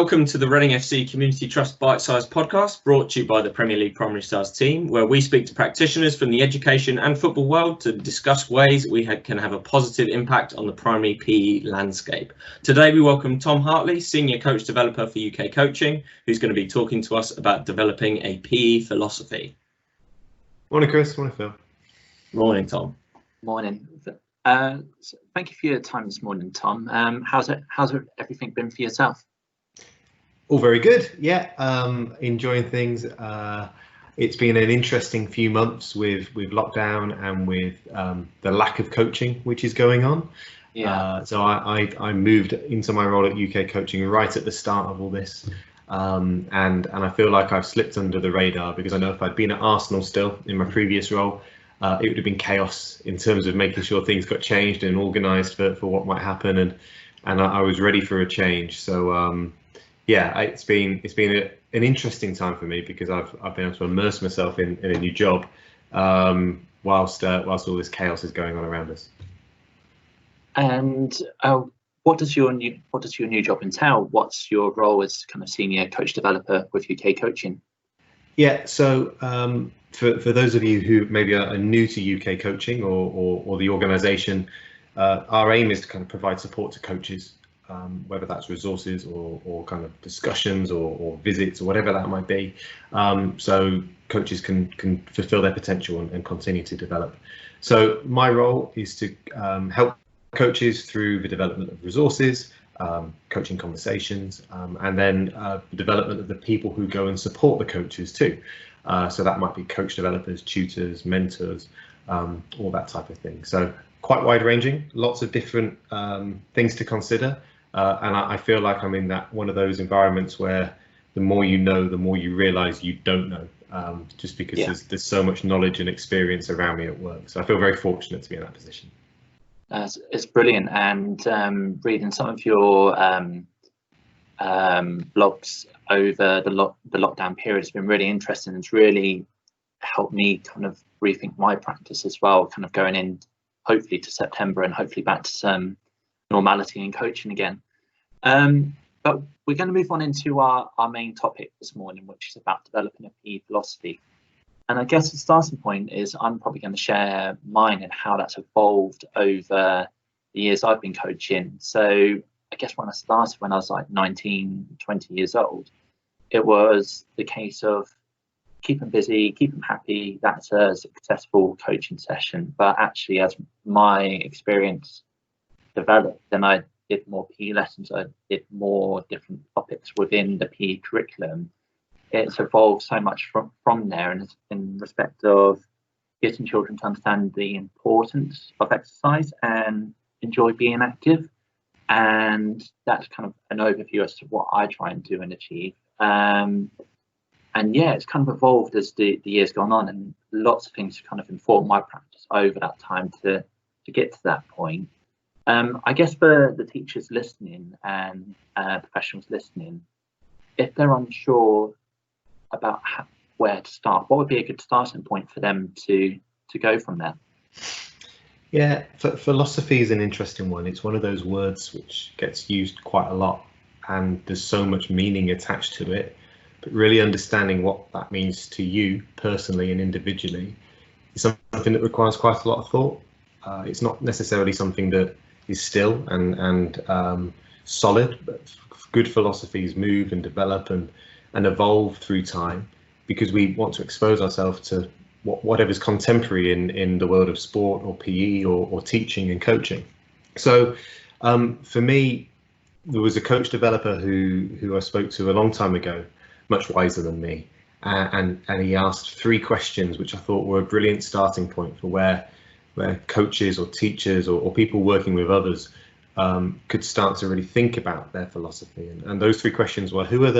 Welcome to the Reading FC Community Trust Bite-Sized podcast, brought to you by the Premier League Primary Stars team, where we speak to practitioners from the education and football world to discuss ways we can have a positive impact on the primary PE landscape. Today we welcome Tom Hartley, Senior Coach Developer for UK Coaching, who's going to be talking to us about developing a PE philosophy. Morning, Chris. Morning, Phil. Morning, Tom. Morning. So thank you for your time this morning, Tom. How's everything been for yourself? All very good. Yeah, enjoying things. It's been an interesting few months with lockdown and with the lack of coaching which is going on. Yeah. So I moved into my role at UK Coaching right at the start of all this, and I feel like I've slipped under the radar, because I know if I'd been at Arsenal still in my previous role, it would have been chaos in terms of making sure things got changed and organised for what might happen, and I was ready for a change. So yeah, it's been an interesting time for me, because I've been able to immerse myself in a new job whilst all this chaos is going on around us. And what does your new job entail? What's your role as kind of senior coach developer with UK Coaching? Yeah, so for those of you who maybe are new to UK Coaching or the organisation, our aim is to kind of provide support to coaches, whether that's resources or kind of discussions or visits or whatever that might be, so coaches can fulfill their potential and continue to develop. So my role is to help coaches through the development of resources, coaching conversations, and then the development of the people who go and support the coaches too. So that might be coach developers, tutors, mentors, all that type of thing. So quite wide ranging, lots of different things to consider. And I feel like I'm in that one of those environments where the more you know, the more you realise you don't know, just because there's so much knowledge and experience around me at work. So I feel very fortunate to be in that position. It's brilliant, and reading some of your blogs over the lockdown period has been really interesting. It's really helped me kind of rethink my practice as well, kind of going in hopefully to September and hopefully back to some normality in coaching again. But we're going to move on into our main topic this morning, which is about developing a PE philosophy. And I guess the starting point is I'm probably going to share mine and how that's evolved over the years I've been coaching. So I guess when I started, when I was like 19, 20 years old, it was the case of keep them busy, keep them happy. That's a successful coaching session. But actually, as my experience developed, then I did more PE lessons, I did more different topics within the PE curriculum. It's evolved so much from there, and it's in respect of getting children to understand the importance of exercise and enjoy being active. And that's kind of an overview as to what I try and do and achieve. And yeah, it's kind of evolved as the years gone on, and lots of things kind of informed my practice over that time to get to that point. I guess for the teachers listening and professionals listening, if they're unsure about where to start, what would be a good starting point for them to go from there? Yeah, philosophy is an interesting one. It's one of those words which gets used quite a lot, and there's so much meaning attached to it. But really understanding what that means to you personally and individually is something that requires quite a lot of thought. It's not necessarily something that is still and solid, but good philosophies move and develop and evolve through time, because we want to expose ourselves to whatever's contemporary in the world of sport or PE or teaching and coaching. So for me, there was a coach developer who I spoke to a long time ago, much wiser than me, and he asked 3 questions which I thought were a brilliant starting point for where coaches or teachers or people working with others could start to really think about their philosophy. And those 3 questions were: who are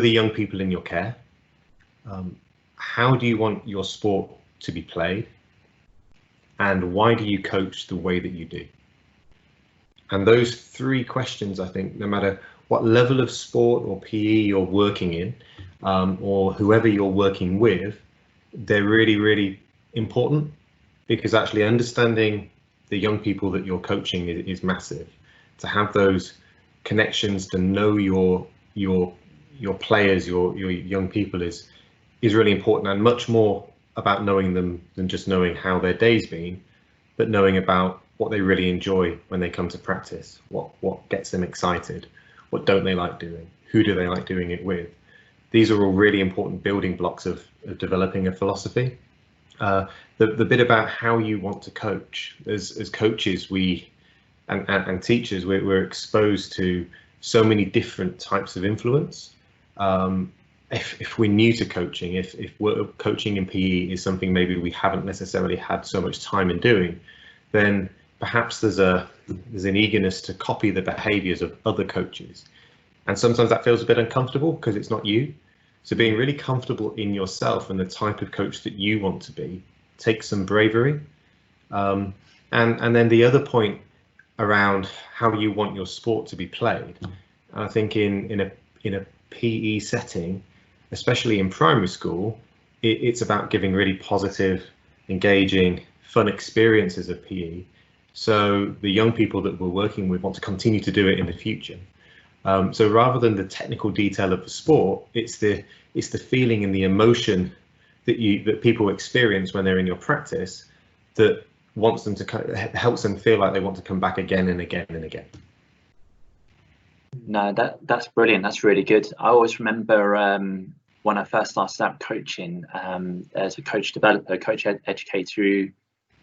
the young people in your care? How do you want your sport to be played? And why do you coach the way that you do? And those 3 questions, I think, no matter what level of sport or PE you're working in, or whoever you're working with, they're really, really important, because actually understanding the young people that you're coaching is massive. To have those connections, to know your your players, your young people is really important, and much more about knowing them than just knowing how their day's been, but knowing about what they really enjoy when they come to practice, what gets them excited, what don't they like doing, who do they like doing it with. These are all really important building blocks of developing a philosophy. The bit about how you want to coach, as coaches, and teachers, we're exposed to so many different types of influence. If we're new to coaching, if we're coaching in PE is something maybe we haven't necessarily had so much time in doing, then perhaps there's an eagerness to copy the behaviors of other coaches. And sometimes that feels a bit uncomfortable because it's not you. So being really comfortable in yourself and the type of coach that you want to be takes some bravery. And then the other point around how you want your sport to be played. I think in a PE setting, especially in primary school, it's about giving really positive, engaging, fun experiences of PE. So the young people that we're working with want to continue to do it in the future. So rather than the technical detail of the sport, it's the feeling and the emotion that people experience when they're in your practice that wants them to helps them feel like they want to come back again and again and again. No, that's brilliant. That's really good. I always remember when I first started out coaching, as a coach developer, coach educator,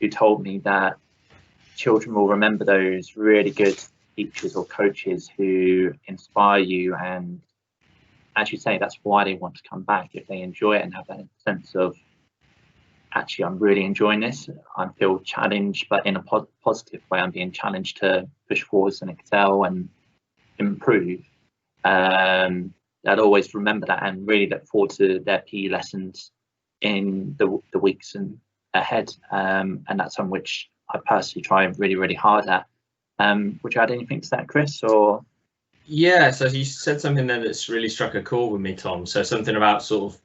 who told me that children will remember those really good teachers or coaches who inspire you, and as you say, that's why they want to come back, if they enjoy it and have that sense of, actually, I'm really enjoying this. I feel challenged, but in a positive way. I'm being challenged to push forwards and excel and improve. They'll always remember that and really look forward to their PE lessons in the weeks and ahead. And that's something which I personally try really, really hard at. Would you add anything to that, Chris? Or yeah, so you said something there that's really struck a chord with me, Tom. So something about sort of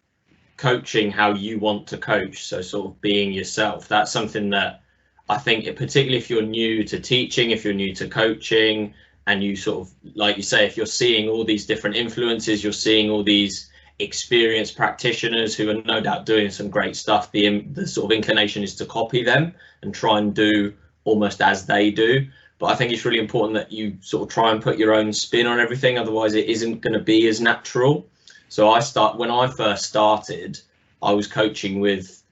coaching how you want to coach, so sort of being yourself. That's something that I think, particularly if you're new to teaching, if you're new to coaching, and you sort of, like you say, if you're seeing all these different influences, you're seeing all these experienced practitioners who are no doubt doing some great stuff, the sort of inclination is to copy them and try and do almost as they do. But I think it's really important that you sort of try and put your own spin on everything, otherwise it isn't going to be as natural. So when I first started, I was coaching with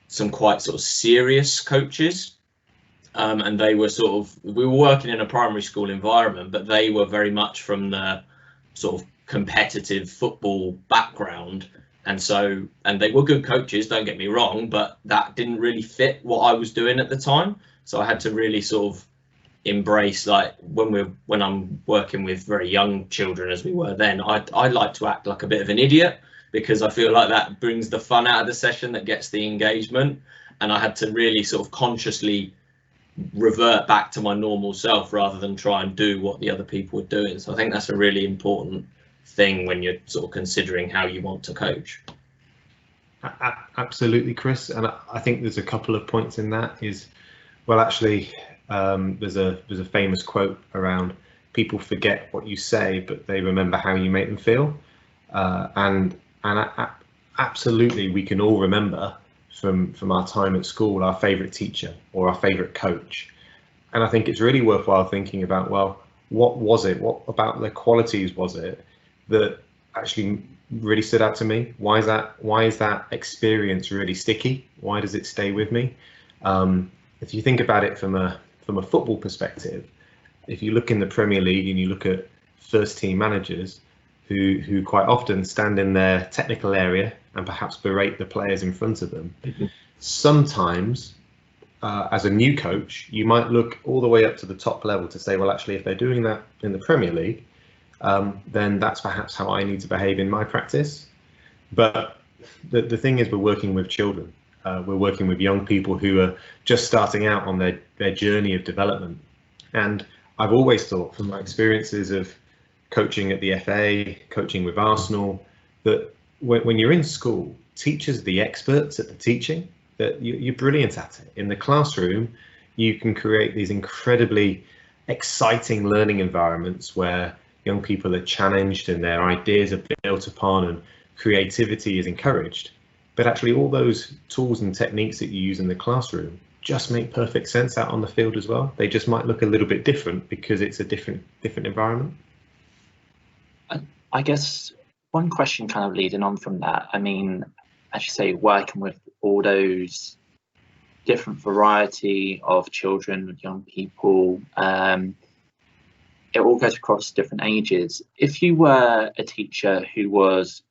some quite sort of serious coaches, and they were we were working in a primary school environment, but they were very much from the sort of competitive football background. And they were good coaches, don't get me wrong, but that didn't really fit what I was doing at the time. So I had to really sort of embrace, like when I'm working with very young children, as we were then, I like to act like a bit of an idiot, because I feel like that brings the fun out of the session, that gets the engagement. And I had to really sort of consciously revert back to my normal self rather than try and do what the other people were doing. So I think that's a really important thing when you're sort of considering how you want to coach. Absolutely, Chris. And I think there's a couple of points in that. Well, actually, there's a famous quote around, people forget what you say, but they remember how you make them feel. And absolutely, we can all remember from our time at school our favorite teacher or our favorite coach. And I think it's really worthwhile thinking about, well, what was it? What about their qualities was it that actually really stood out to me? Why is that experience really sticky? Why does it stay with me? If you think about it from a football perspective, if you look in the Premier League and you look at first team managers who quite often stand in their technical area and perhaps berate the players in front of them, sometimes as a new coach, you might look all the way up to the top level to say, well, actually, if they're doing that in the Premier League, then that's perhaps how I need to behave in my practice. But the thing is, we're working with children. We're working with young people who are just starting out on their journey of development. And I've always thought, from my experiences of coaching at the FA, coaching with Arsenal, that when you're in school, teachers are the experts at the teaching, that you're brilliant at it. In the classroom, you can create these incredibly exciting learning environments where young people are challenged and their ideas are built upon and creativity is encouraged. But actually all those tools and techniques that you use in the classroom just make perfect sense out on the field as well. They just might look a little bit different because it's a different environment. I guess one question kind of leading on from that, I mean, as you say, working with all those different variety of children, young people, it all goes across different ages. If you were a teacher who was,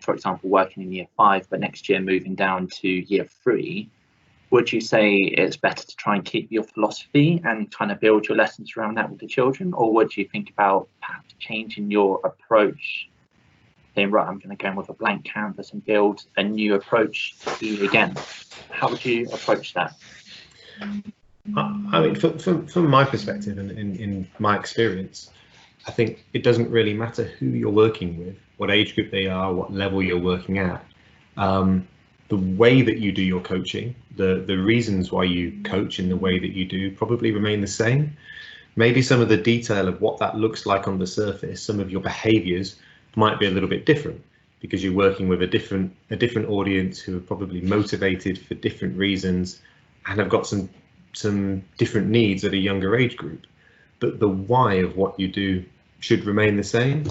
for example, working in year 5, but next year moving down to year 3, would you say it's better to try and keep your philosophy and kind of build your lessons around that with the children? Or would you think about perhaps changing your approach, saying, right, I'm going to go in with a blank canvas and build a new approach again? How would you approach that? I mean, from my perspective and in my experience, I think it doesn't really matter who you're working with, what age group they are, what level you're working at. The way that you do your coaching, the reasons why you coach in the way that you do probably remain the same. Maybe some of the detail of what that looks like on the surface, some of your behaviors might be a little bit different because you're working with a different audience who are probably motivated for different reasons and have got some different needs at a younger age group. But the why of what you do should remain the same.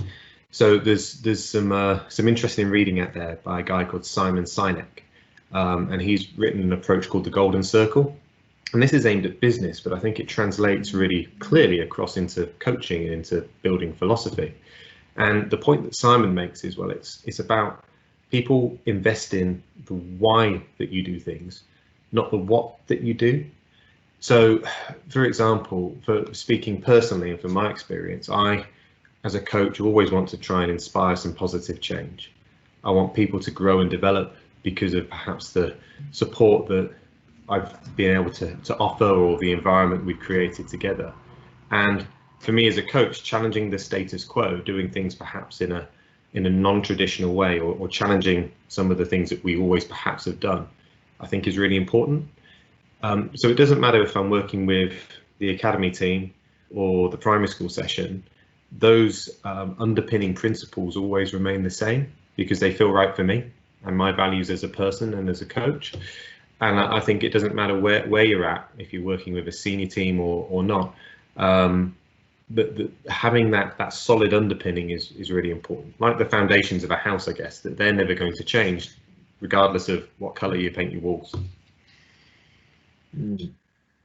So there's some interesting reading out there by a guy called Simon Sinek, and he's written an approach called the Golden Circle. And this is aimed at business, but I think it translates really clearly across into coaching and into building philosophy. And the point that Simon makes is, well, it's about people invest in the why that you do things, not the what that you do. So, for example, for speaking personally and from my experience, I, as a coach, always want to try and inspire some positive change. I want people to grow and develop because of perhaps the support that I've been able to offer or the environment we've created together. And for me as a coach, challenging the status quo, doing things perhaps in a non-traditional way, or challenging some of the things that we always perhaps have done, I think is really important. So it doesn't matter if I'm working with the academy team or the primary school session, those underpinning principles always remain the same because they feel right for me and my values as a person and as a coach. And I think it doesn't matter where you're at, if you're working with a senior team or not. But having that solid underpinning is really important. Like the foundations of a house, I guess, that they're never going to change regardless of what colour you paint your walls.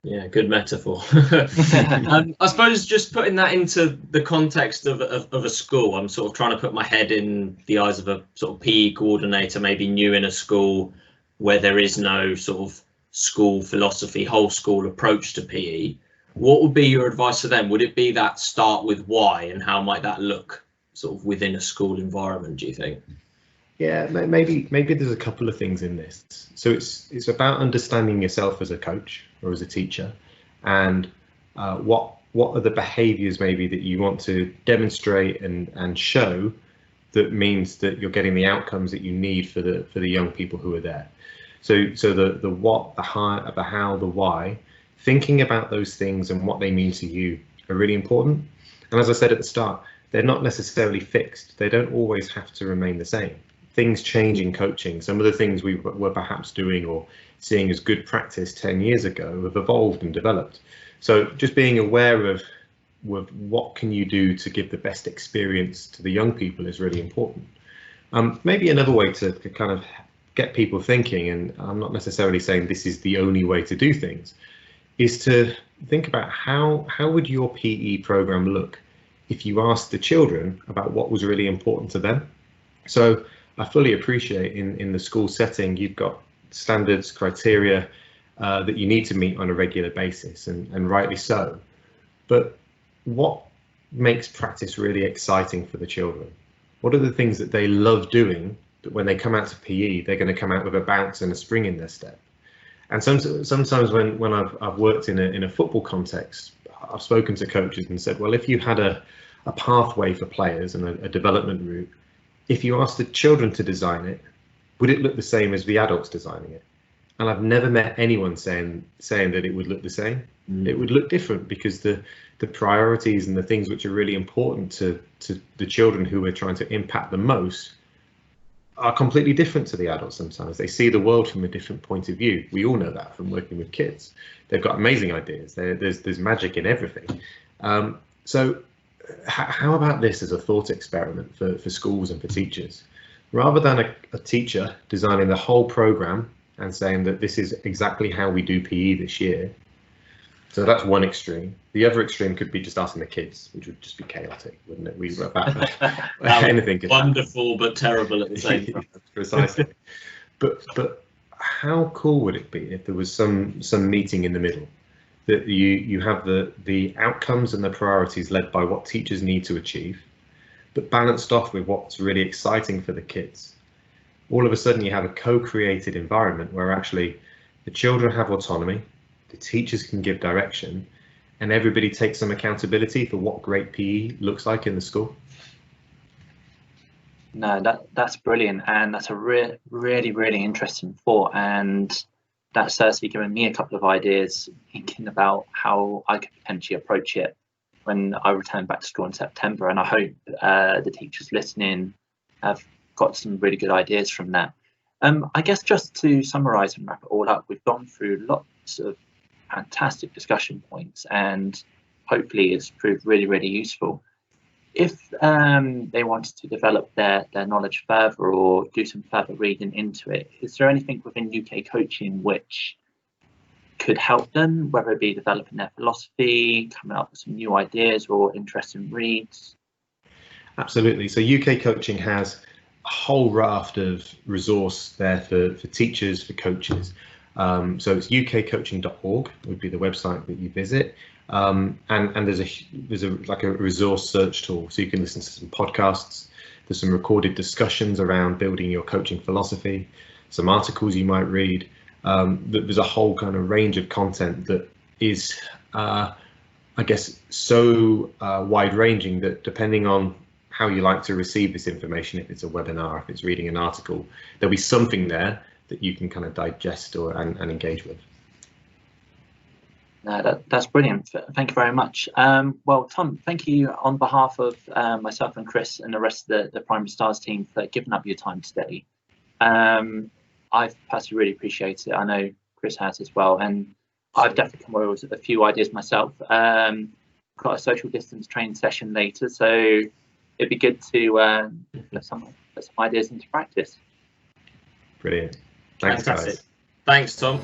Yeah, good metaphor. I suppose just putting that into the context of a school, I'm sort of trying to put my head in the eyes of a sort of PE coordinator, maybe new in a school where there is no sort of school philosophy, whole school approach to PE. What would be your advice to them? Would it be that start with why, and how might that look sort of within a school environment, do you think? Yeah, maybe there's a couple of things in this. So it's about understanding yourself as a coach or as a teacher, and what are the behaviours maybe that you want to demonstrate and show that means that you're getting the outcomes that you need for the young people who are there. So the what, the how, the why, thinking about those things and what they mean to you are really important. And as I said at the start, they're not necessarily fixed. They don't always have to remain the same. Things change in coaching. Some of the things we were perhaps doing or seeing as good practice 10 years ago have evolved and developed. So just being aware of what can you do to give the best experience to the young people is really important. Maybe another way to kind of get people thinking, and I'm not necessarily saying this is the only way to do things, is to think about how would your PE program look if you asked the children about what was really important to them. So I fully appreciate in the school setting, you've got standards, criteria that you need to meet on a regular basis, and rightly so. But what makes practice really exciting for the children? What are the things that they love doing that when they come out to PE, they're going to come out with a bounce and a spring in their step? And sometimes when I've worked in a football context, I've spoken to coaches and said, well, if you had a pathway for players and a development route, if you asked the children to design it, would it look the same as the adults designing it? And I've never met anyone saying that it would look the same. It would look different, because the priorities and the things which are really important to the children who we're trying to impact the most are completely different to the adults. Sometimes they see the world from a different point of view. We all know that from working with kids. They've got amazing ideas. There's magic in everything. So how about this as a thought experiment for schools and for teachers? Rather than a teacher designing the whole program and saying that this is exactly how we do PE this year. So that's one extreme. The other extreme could be just asking the kids, which would just be chaotic, wouldn't it? Anything could wonderful happen, but terrible at the same time. Precisely. But how cool would it be if there was some meeting in the middle, that you have the outcomes and the priorities led by what teachers need to achieve, but balanced off with what's really exciting for the kids. All of a sudden you have a co-created environment where actually the children have autonomy, the teachers can give direction, and everybody takes some accountability for what great PE looks like in the school. No, that's brilliant, and that's a really interesting thought, and that's certainly given me a couple of ideas thinking about how I could potentially approach it when I return back to school in September. And I hope the teachers listening have got some really good ideas from that. I guess just to summarize and wrap it all up, we've gone through lots of fantastic discussion points, and hopefully it's proved really useful. If they wanted to develop their knowledge further or do some further reading into it, is there anything within UK coaching which could help them, whether it be developing their philosophy, coming up with some new ideas or interesting reads? Absolutely. So UK coaching has a whole raft of resource there for teachers, for coaches. So it's ukcoaching.org would be the website that you visit. And there's a like a resource search tool, so you can listen to some podcasts. There's some recorded discussions around building your coaching philosophy, some articles you might read. There's a whole kind of range of content that is, I guess, so wide-ranging that depending on how you like to receive this information, if it's a webinar, if it's reading an article, there'll be something there that you can kind of digest and engage with. No, that's brilliant. Thank you very much. Well, Tom, thank you on behalf of myself and Chris and the rest of the Primary Stars team for giving up your time today. I've personally really appreciated it. I know Chris has as well, and I've definitely come away with a few ideas myself. Got a social distance training session later, so it'd be good to put some ideas into practice. Brilliant. Thanks, Fantastic. guys. Thanks, Tom.